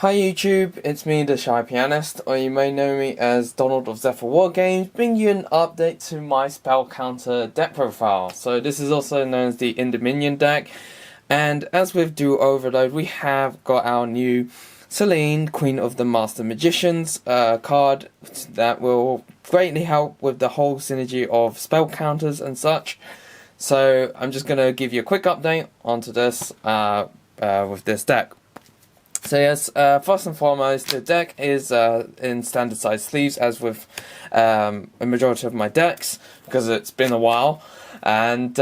Hi YouTube, it's me, the Shy Pianist, or you may know me as Donald of Zephyr War Games, bringing you an update to my spell counter deck profile. So this is also known as the Endymion deck, and as with Duo Overload, we have got our new Celine, Queen of the Master Magicians card that will greatly help with the whole synergy of spell counters and such. So I'm just going to give you a quick update onto this with this deck. So yes, first and foremost, the deck is in standard size sleeves, as with a majority of my decks, because it's been a while. And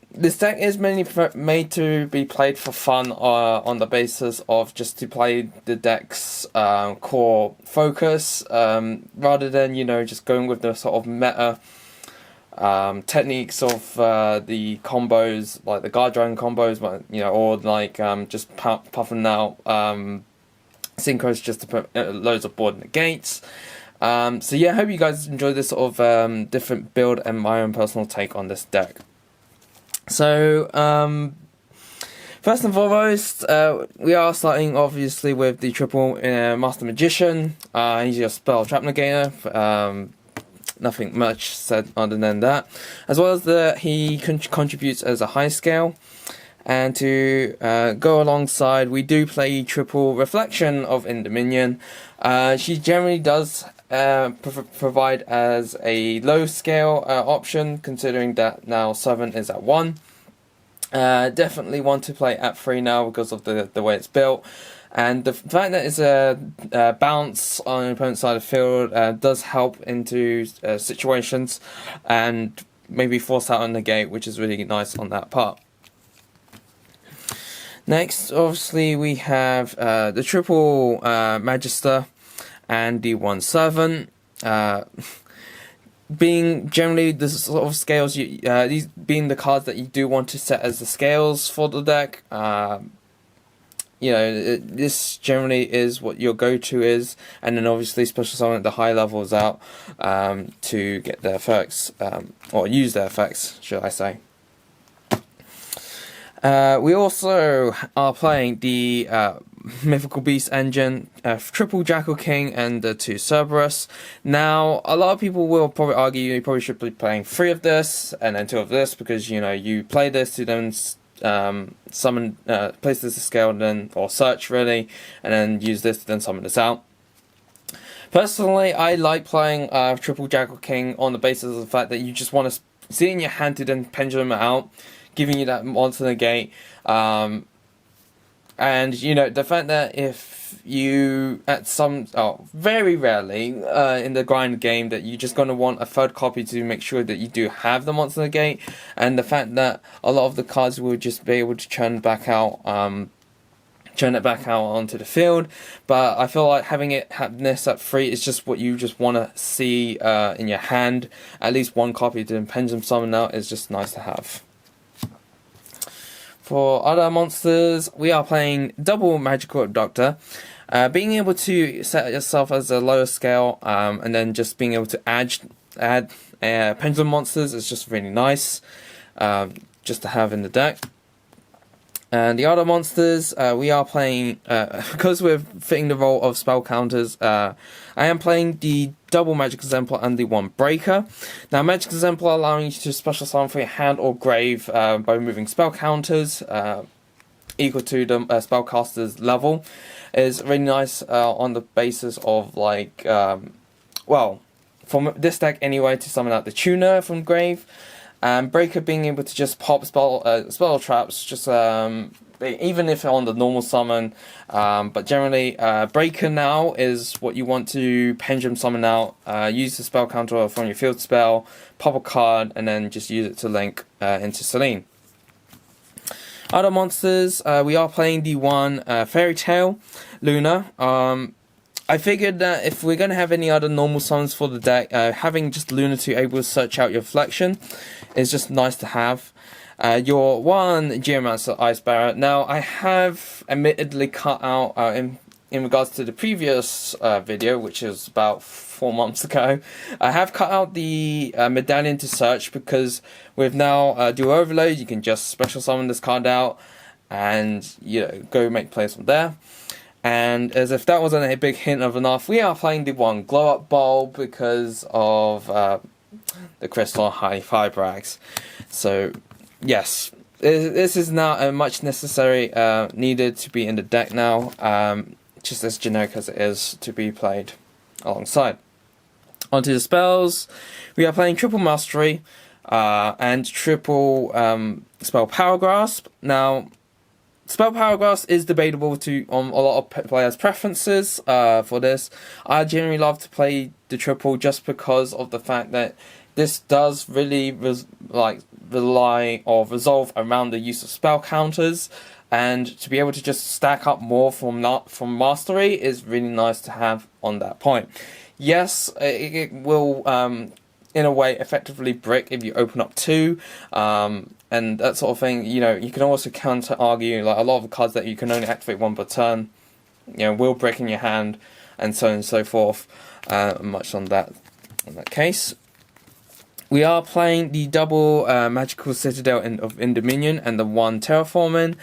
this deck is mainly made to be played for fun, on the basis of just to play the deck's core focus, rather than, just going with the sort of meta techniques of the combos, like the guard dragon combos, or like just puffing out synchros just to put loads of board negates. So yeah, I hope you guys enjoy this sort of different build and my own personal take on this deck. So first and foremost, we are starting obviously with the triple Master Magician. He's your spell trap negator. Nothing much said other than that, as well as that he contributes as a high scale. And to go alongside, we do play triple Reflection of Endymion. She generally does provide as a low scale option, considering that now 7 is at 1. Definitely want to play at 3 now because of the way it's built. And the fact that it's a bounce on an opponent's side of the field does help into situations and maybe force out a negate, which is really nice on that part. Next, obviously, we have the triple Magister and the 1/7. Being generally the sort of scales, these being the cards that you do want to set as the scales for the deck. This generally is what your go-to is, and then obviously special summon at the high levels out to get their effects, or use their effects, should I say. We also are playing the Mythical Beast engine, triple Jackal King and the 2 Cerberus. Now, a lot of people will probably argue you probably should be playing 3 of this and then 2 of this, because you play this to then summon, place this to scale, then or search really, and then use this to then summon this out. Personally, I like playing triple Jackal King on the basis of the fact that you just want to see it in your hand to then pendulum it out, giving you that monster negate. And the fact that if you very rarely in the grind game that you're just going to want a third copy to make sure that you do have the monster negate, and the fact that a lot of the cards will just be able to churn it back out onto the field. But I feel like having this at 3 is just what you just want to see in your hand. At least one copy to pendulum summon out is just nice to have. For other monsters, we are playing double Magical Abductor. Being able to set yourself as a lower scale, and then just being able to add pendulum monsters is just really nice, just to have in the deck. And the other monsters, we are playing, because we're fitting the role of spell counters, I am playing the double Magic Exemplar and the 1 Breaker. Now, Magic Exemplar allowing you to special summon for your hand or grave by removing spell counters equal to the spellcaster's level is really nice on the basis of, like, from this deck anyway, to summon out the Tuner from grave. Breaker being able to just pop spell traps, just even if on the normal summon, but generally Breaker now is what you want to pendulum summon out, use the spell counter from your field spell, pop a card, and then just use it to link into Celine. Other monsters, we are playing the 1 Fairy Tale Luna. I figured that if we're going to have any other normal summons for the deck, having just Luna to able to search out your Reflection is just nice to have. Your 1 Geomancer Ice Barrier. Now, I have admittedly cut out, in regards to the previous video, which is about 4 months ago, I have cut out the Medallion to search, because with now Duo Overload, you can just special summon this card out and go make plays from there. And as if that wasn't a big hint of enough, we are playing the one Glow Up Bowl because of the Crystal High Fibrax. So, yes, this is now a much necessary, needed to be in the deck now, just as generic as it is to be played alongside. Onto the spells, we are playing Triple Mastery and Triple Spell Power Grasp. Now, Spell Power Grasp is debatable on a lot of players' preferences for this. I generally love to play the triple just because of the fact that this does really rely or resolve around the use of spell counters, and to be able to just stack up more from Mastery is really nice to have on that point. Yes, it will in a way effectively brick if you open up 2 and that sort of thing. You know, you can also counter argue like a lot of cards that you can only activate 1 per turn, you know, will brick in your hand, and so on and so forth. Much on that in that case. We are playing the double Magical Citadel of Endymion and the 1 Terraforming.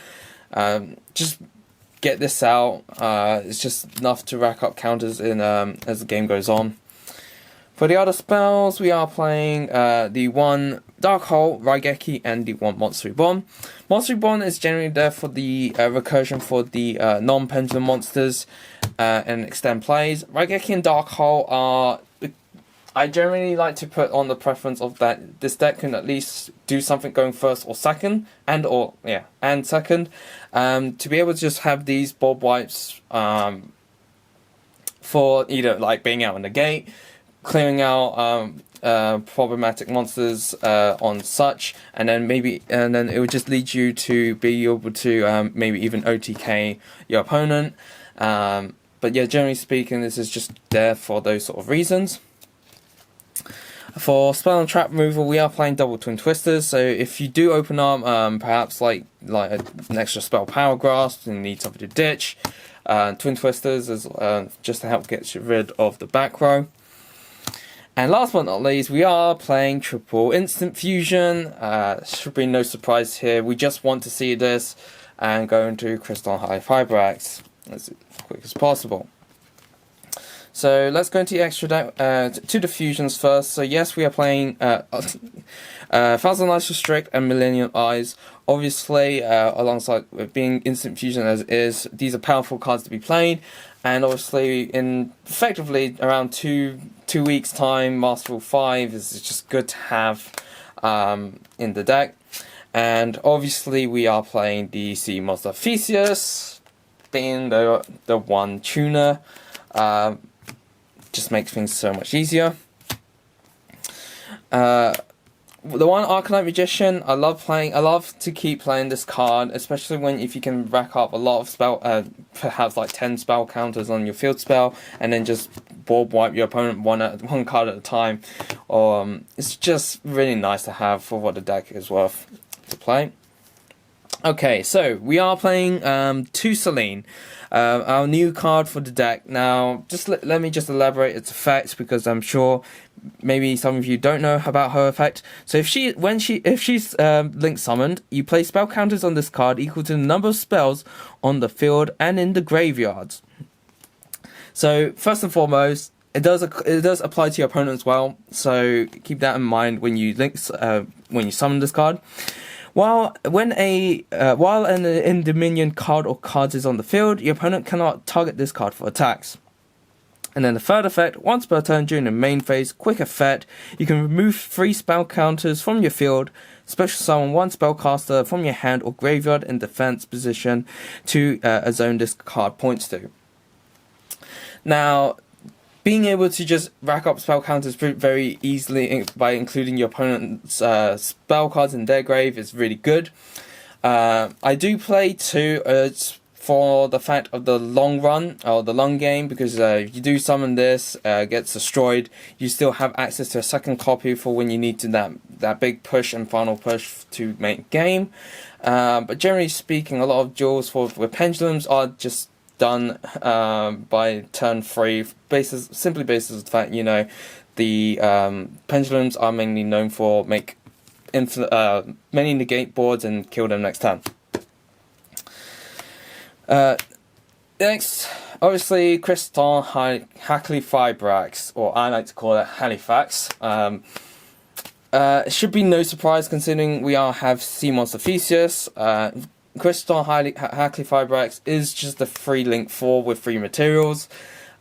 Just get this out. It's just enough to rack up counters in as the game goes on. For the other spells, we are playing the 1 Dark Hole, Raigeki, and the 1 Monster Reborn. Monster Reborn is generally there for the recursion for the non-pendulum monsters and extend plays. Raigeki and Dark Hole are... I generally like to put on the preference of that this deck can at least do something going first or second, and second, to be able to just have these board wipes for either like being out in the gate, clearing out problematic monsters on such, and then it would just lead you to be able to maybe even OTK your opponent. But yeah, generally speaking, this is just there for those sort of reasons. For spell and trap removal, we are playing double Twin Twisters. So if you do open up, perhaps like an extra spell Power Grasp and need something to ditch, Twin Twisters is just to help get rid of the back row. And last but not least, we are playing triple Instant Fusion. Should be no surprise here. We just want to see this and go into Crystal High Fibrax as quick as possible. So let's go into the extra deck, to the fusions first. So yes, we are playing Thousand Eyes Restrict and Millennium Eyes. Obviously, alongside with being instant fusion as it is, these are powerful cards to be played. And obviously, in effectively around two weeks' time, Masterful 5 is just good to have in the deck. And obviously, we are playing the Sea Monster Theseus, being the 1 tuner. Just makes things so much easier. The 1 Arcanite Magician, I love to keep playing this card, especially if you can rack up a lot of spell, perhaps like 10 spell counters on your field spell, and then just board wipe your opponent one card at a time. It's just really nice to have for what the deck is worth to play. Okay, so we are playing 2 Celine, our new card for the deck. Now, just let me just elaborate its effect, because I'm sure maybe some of you don't know about her effect. So if she's link summoned, you place spell counters on this card equal to the number of spells on the field and in the graveyards. So first and foremost, it does apply to your opponent as well. So keep that in mind when you summon this card. While an Endymion card or cards is on the field, your opponent cannot target this card for attacks. And then the third effect, once per turn during the main phase, quick effect, you can remove 3 spell counters from your field, special summon 1 spellcaster from your hand or graveyard in defense position to a zone this card points to. Now, being able to just rack up spell counters very easily by including your opponent's spell cards in their grave is really good. I do play 2 for the fact of the long run, or the long game, because if you do summon this, gets destroyed, you still have access to a second copy for when you need to that big push and final push to make game. But generally speaking, a lot of duels with pendulums are just done by turn 3, simply based on the fact, the pendulums are mainly known for make many negate boards and kill them next turn. Next, obviously, Crystal Hackley Fibrax, or I like to call it Halifax. It should be no surprise considering we have Sea Monster Theseus. Crystal Hackley Fibrax is just a free Link 4 with 3 materials.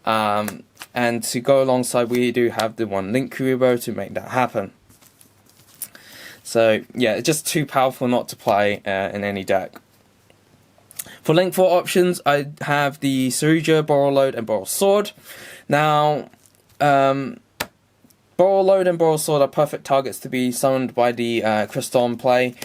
And to go alongside, we do have the 1 Link Kuriboh to make that happen. So, yeah, it's just too powerful not to play in any deck. For Link 4 options, I have the Yugioh, Borreload, and Borrelsword. Now, Borreload and Borrelsword are perfect targets to be summoned by the Crystal play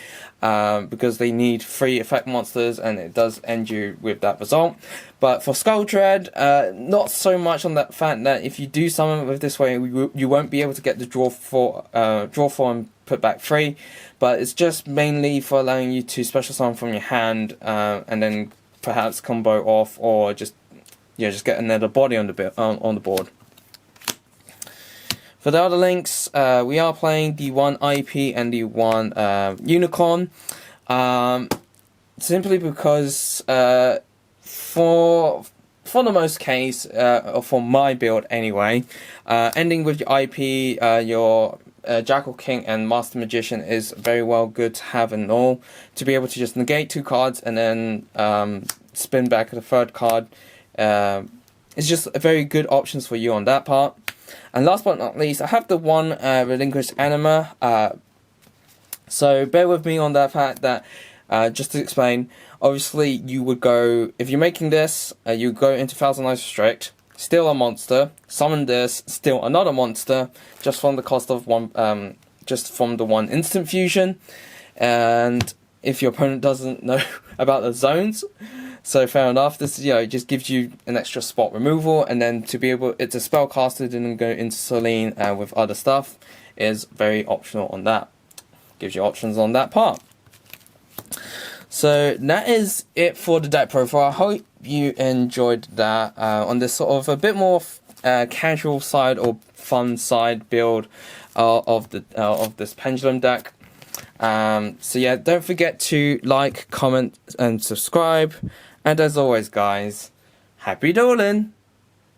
because they need 3 effect monsters, and it does end you with that result. But for Skull Dread, not so much on that fact that if you do summon with this way, you won't be able to get the draw 4 and put back 3, but it's just mainly for allowing you to special summon from your hand and then perhaps combo off, or just get another body on the board. For the other links, we are playing the 1 IP and the 1 Unicorn, simply because for the most case, or for my build anyway, ending with your IP, your Jackal King and Master Magician is very well good to have and all, to be able to just negate 2 cards and then spin back the 3rd card. It's just a very good options for you on that part. And last but not least, I have the 1 Relinquished Anima. So bear with me on that fact that, just to explain, obviously you would go, if you're making this, you go into Thousand Eyes Restrict, steal a monster, summon this, steal another monster, just from the cost of 1, just from the 1 instant fusion. And if your opponent doesn't know about the zones, so fair enough, this just gives you an extra spot removal, and then to be able, it's a spellcasted and then go into Celine with other stuff is very optional on that. Gives you options on that part. So that is it for the deck profile. I hope you enjoyed that on this sort of a bit more casual side or fun side build of this Pendulum deck. So yeah, don't forget to like, comment, and subscribe. And as always, guys, happy dueling!